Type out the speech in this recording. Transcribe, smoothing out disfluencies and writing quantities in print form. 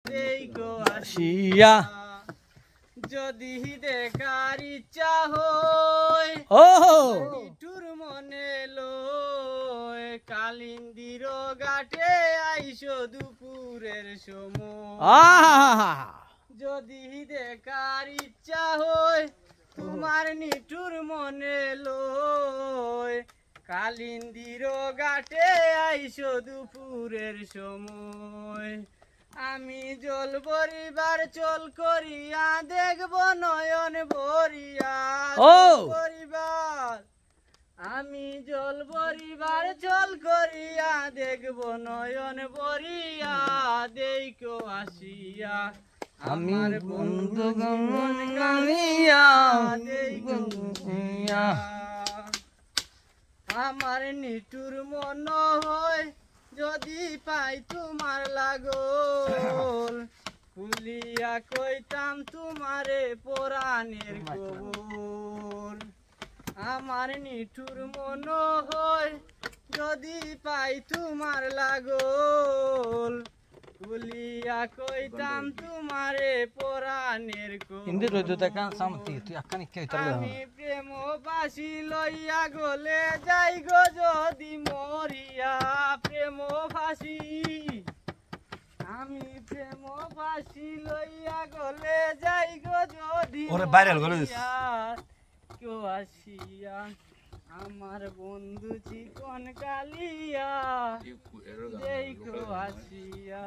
দেখো আসিয়া যদি দেখার ইচ্ছা হয় নিঠুর মনে লয় কালিন্দির ঘাটে আইসো দুপুরের সময় যদি দেখার ইচ্ছা হয় তোমার নিঠুর মনে লয় কালিন্দির ঘাটে আইসো দুপুরের সময় আমি জল ভরিবার চল করিয়া দেখব নয়ন ভরিয়া পরিবার আমি জল ভরিবার চল করিয়া দেখব নয়ন ভরিয়া দেখো আসিয়া আমার বন্ধু গমন কামিয়া দেখো আমার নিঠুর মন হয় যদি পাই তোমার লাগল খুলিয়া কইতাম তোমারে পরাণের খবর আমার নিঠুর মন হয় যদি পাই তোমার লাগল খুলিয়া কইতাম তোমারে পরাণের আমি প্রেম বাসি লইয়া গলে যাই গো যদি মরিয়া প্রেম ফাঁসি আমি প্রেম ফাঁসি লইয়া গলে যাই গো যদি কেউ আসিয়া আমার বন্ধু চিকন কালিয়া দেখো আসিয়া